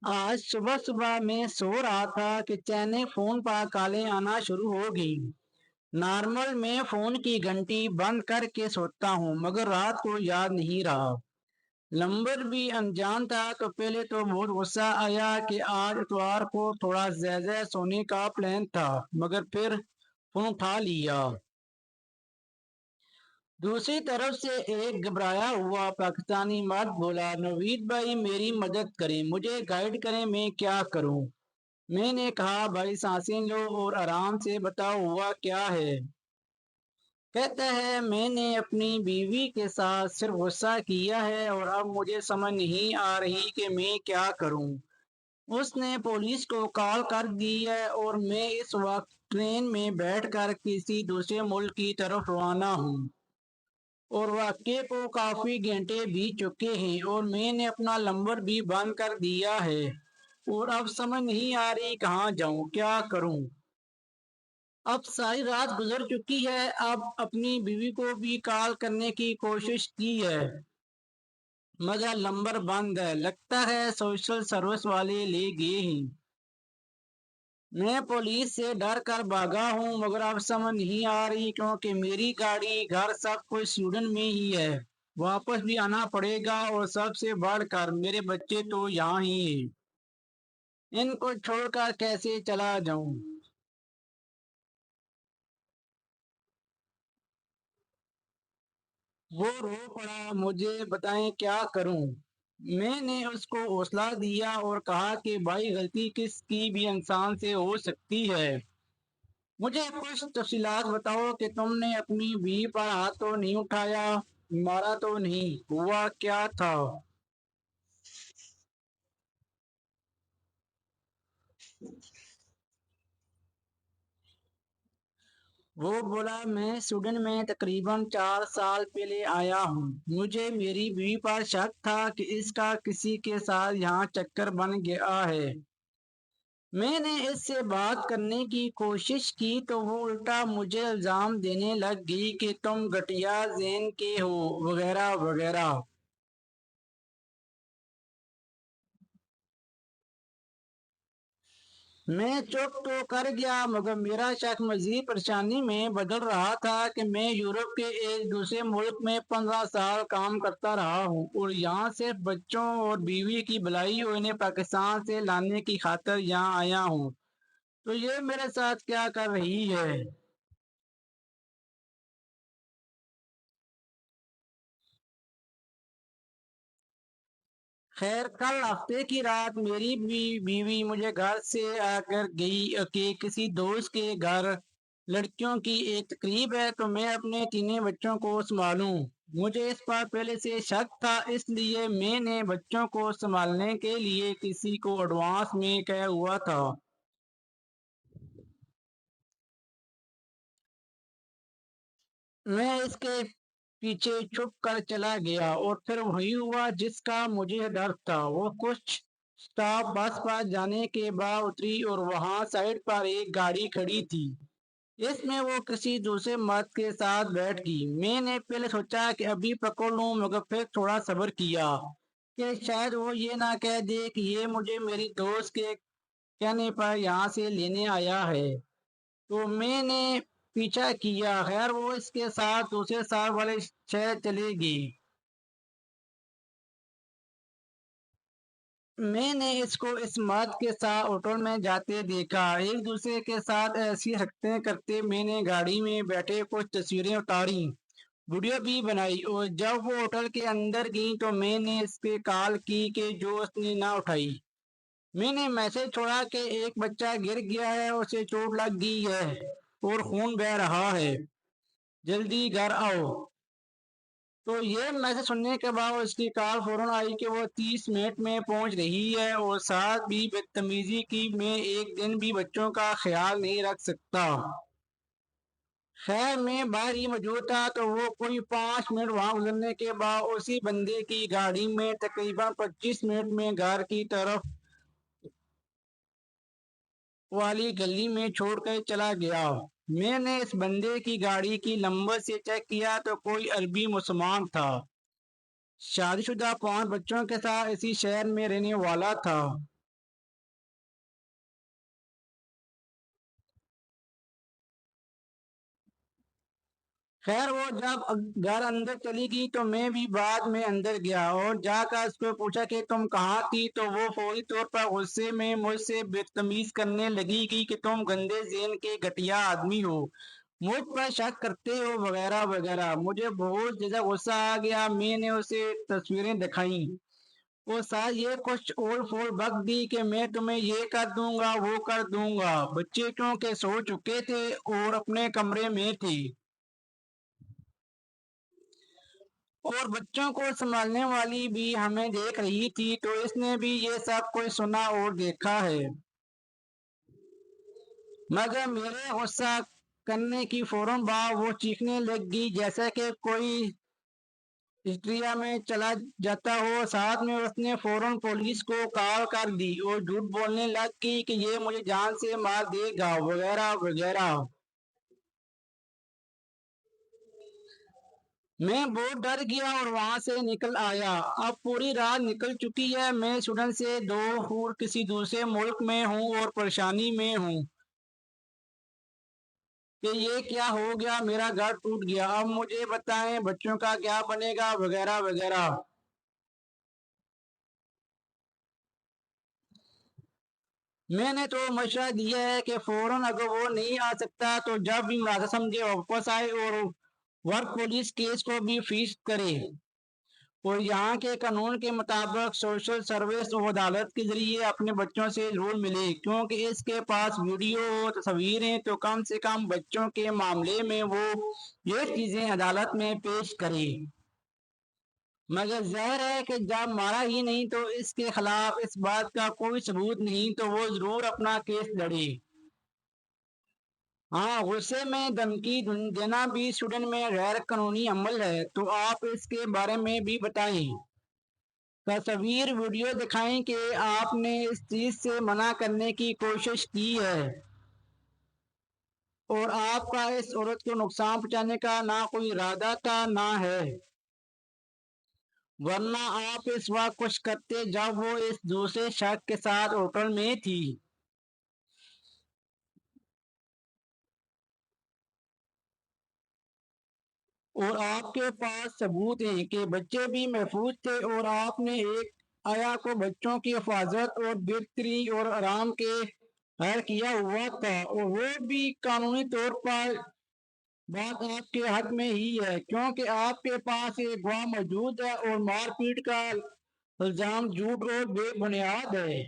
آج صبح صبح میں سو رہا تھا کہ چینے فون پر کالیں آنا شروع ہو گئی۔ نارمل میں فون کی گھنٹی بند کر کے سوتا ہوں مگر رات کو یاد نہیں رہا۔ نمبر بھی انجان تھا تو پہلے تو بہت غصہ آیا کہ آج اتوار کو تھوڑا زیادہ سونے کا پلان تھا مگر پھر فون اٹھا لیا۔ دوسری طرف سے ایک گھبرایا ہوا پاکستانی مرد بولا، نوید بھائی میری مدد کریں، مجھے گائیڈ کریں، میں کیا کروں؟ میں نے کہا بھائی سانسیں لو اور آرام سے بتاؤ ہوا کیا ہے؟ کہتا ہے میں نے اپنی بیوی کے ساتھ صرف غصہ کیا ہے اور اب مجھے سمجھ نہیں آ رہی کہ میں کیا کروں۔ اس نے پولیس کو کال کر دی ہے اور میں اس وقت ٹرین میں بیٹھ کر کسی دوسرے ملک کی طرف روانہ ہوں اور واقعے کو کافی گھنٹے بیت چکے ہیں اور میں نے اپنا نمبر بھی بند کر دیا ہے اور اب سمجھ نہیں آ رہی کہاں جاؤں، کیا کروں؟ اب ساری رات گزر چکی ہے، اب اپنی بیوی کو بھی کال کرنے کی کوشش کی ہے مگر نمبر بند ہے، لگتا ہے سوشل سروس والے لے گئے ہیں۔ میں پولیس سے ڈر کر بھاگا ہوں مگر اب سمجھ نہیں آ رہی کیونکہ میری گاڑی گھر سب کچھ سویڈن میں ہی ہے، واپس بھی آنا پڑے گا اور سب سے بڑھ کر میرے بچے تو یہاں ہی ہیں، ان کو چھوڑ کر کیسے چلا جاؤں؟ وہ رو پڑا، مجھے بتائیں کیا کروں؟ میں نے اس کو حوصلہ دیا اور کہا کہ بھائی غلطی کس کی بھی انسان سے ہو سکتی ہے، مجھے کچھ تفصیلات بتاؤ کہ تم نے اپنی بیوی پر ہاتھ تو نہیں اٹھایا، مارا تو نہیں، ہوا کیا تھا؟ وہ بولا میں سویڈن میں تقریباً 4 سال پہلے آیا ہوں، مجھے میری بیوی پر شک تھا کہ اس کا کسی کے ساتھ یہاں چکر بن گیا ہے۔ میں نے اس سے بات کرنے کی کوشش کی تو وہ الٹا مجھے الزام دینے لگ گئی کہ تم گٹیا ذہن کے ہو وغیرہ وغیرہ۔ میں چپ تو کر گیا مگر میرا شک مزید پریشانی میں بدل رہا تھا کہ میں یورپ کے ایک دوسرے ملک میں 15 سال کام کرتا رہا ہوں اور یہاں صرف بچوں اور بیوی کی بھلائی اور انہیں پاکستان سے لانے کی خاطر یہاں آیا ہوں، تو یہ میرے ساتھ کیا کر رہی ہے؟ خیر کل ہفتے کی رات میری بیوی مجھے گھر سے آ کر گئی کہ کسی دوست کے گھر لڑکیوں کی ایک تقریب ہے تو میں اپنے تینوں بچوں کو سنبھالوں۔ مجھے اس پر پہلے سے شک تھا، اس لیے میں نے بچوں کو سنبھالنے کے لیے کسی کو ایڈوانس میں کہا ہوا تھا۔ میں اس کے پیچھے چھپ کر چلا گیا اور پھر وہی ہوا جس کا مجھے ڈر تھا۔ وہ کچھ سٹاپ بس پر جانے کے بعد اتری اور وہاں سائڈ پر ایک گاڑی کھڑی تھی، اس میں وہ کسی دوسرے مرد کے ساتھ بیٹھ گئی۔ میں نے پہلے سوچا کہ ابھی پکڑ لوں مگر پھر تھوڑا صبر کیا کہ شاید وہ یہ نہ کہہ دے کہ یہ مجھے میری دوست کے کہنے پر یہاں سے لینے آیا ہے، تو میں نے پیچھا کیا۔ خیر وہ اس کے ساتھ دوسرے سال والے شہر چلے گی۔ میں نے اس کو اس مرد کے ساتھ ہوٹل میں جاتے دیکھا، ایک دوسرے کے ساتھ ایسی حرکتیں کرتے۔ میں نے گاڑی میں بیٹھے کچھ تصویریں اتاری، ویڈیو بھی بنائی اور جب وہ ہوٹل کے اندر گئی تو میں نے اس پہ کال کی کہ جو اس نے نہ اٹھائی۔ میں نے میسج چھوڑا کہ ایک بچہ گر گیا ہے، اسے چوٹ لگ گئی ہے اور خون بہ رہا ہے، جلدی گھر آؤ۔ تو یہ میسج سننے کے بعد اس کی کال فوراً آئی کہ وہ 30 منٹ میں پہنچ رہی ہے اور ساتھ بھی بدتمیزی کی میں ایک دن بھی بچوں کا خیال نہیں رکھ سکتا۔ خیر میں باہر ہی موجود تھا تو وہ کوئی 5 منٹ وہاں گزرنے کے بعد اسی بندے کی گاڑی میں تقریباً 25 منٹ میں گھر کی طرف والی گلی میں چھوڑ کر چلا گیا۔ میں نے اس بندے کی گاڑی کی نمبر سے چیک کیا تو کوئی عربی مسلمان تھا، شادی شدہ 5 بچوں کے ساتھ اسی شہر میں رہنے والا تھا۔ خیر وہ جب گھر اندر چلی گئی تو میں بھی بعد میں اندر گیا اور جا کر اس کو پوچھا کہ تم کہاں تھی، تو وہ فوری طور پر غصے میں مجھ سے بدتمیز کرنے لگی کہ تم گندے ذہن کے گھٹیا آدمی ہو، مجھ پر شک کرتے ہو وغیرہ وغیرہ۔ مجھے بہت زیادہ غصہ آ گیا۔ میں نے اسے تصویریں دکھائیں، وہ ساتھ یہ کچھ اول فول بک دی کہ میں تمہیں یہ کر دوں گا وہ کر دوں گا۔ بچے کیونکہ سو چکے تھے اور اپنے کمرے میں تھے اور بچوں کو سنبھالنے والی بھی ہمیں دیکھ رہی تھی، تو اس نے بھی یہ سب کچھ سنا اور دیکھا ہے۔ مگر میرے غصہ کرنے کی فوراً بعد وہ چیخنے لگ گئی جیسا کہ کوئی ہسٹریا میں چلا جاتا ہو۔ ساتھ میں اس نے فوراً پولیس کو کال کر دی اور جھوٹ بولنے لگ گئی کہ یہ مجھے جان سے مار دے گا وغیرہ وغیرہ۔ میں بہت ڈر گیا اور وہاں سے نکل آیا۔ اب پوری رات نکل چکی ہے، میں سوڈن سے دور کسی دوسرے ملک میں ہوں اور پریشانی میں ہوں کہ یہ کیا ہو گیا، میرا گھر ٹوٹ گیا، اب مجھے بتائیں بچوں کا کیا بنے گا وغیرہ وغیرہ۔ میں نے تو مشورہ دیا ہے کہ فوراً اگر وہ نہیں آ سکتا تو جب بھی مناسب سمجھے واپس آئے اور ورک پولیس کیس کو بھی فیس کرے اور یہاں کے قانون کے مطابق سوشل سروس اور عدالت کے ذریعے اپنے بچوں سے ضرور ملے، کیونکہ اس کے پاس ویڈیو اور تصویریں تو کم سے کم بچوں کے معاملے میں وہ یہ چیزیں عدالت میں پیش کرے۔ مگر ظاہر ہے کہ جب مارا ہی نہیں تو اس کے خلاف اس بات کا کوئی ثبوت نہیں، تو وہ ضرور اپنا کیس لڑے۔ ہاں، غصے میں دھمکی دینا بھی سوڈن میں غیر قانونی عمل ہے، تو آپ اس کے بارے میں بھی بتائیں۔ تصویر ویڈیو دکھائیں کہ آپ نے اس چیز سے منع کرنے کی کوشش کی ہے اور آپ کا اس عورت کو نقصان پہنچانے کا نہ کوئی ارادہ تھا نہ ہے، ورنہ آپ اس وقت کچھ کرتے جب وہ اس دوسرے شخص کے ساتھ ہوٹل میں تھی۔ اور آپ کے پاس ثبوت ہیں کہ بچے بھی محفوظ تھے اور آپ نے ایک آیا کو بچوں کی حفاظت اور بہتری اور آرام کے ہائر کیا ہوا تھا، اور وہ بھی قانونی طور پر بات آپ کے حق میں ہی ہے، کیونکہ آپ کے پاس ایک گواہ موجود ہے اور مار پیٹ کا الزام جھوٹ اور بے بنیاد ہے۔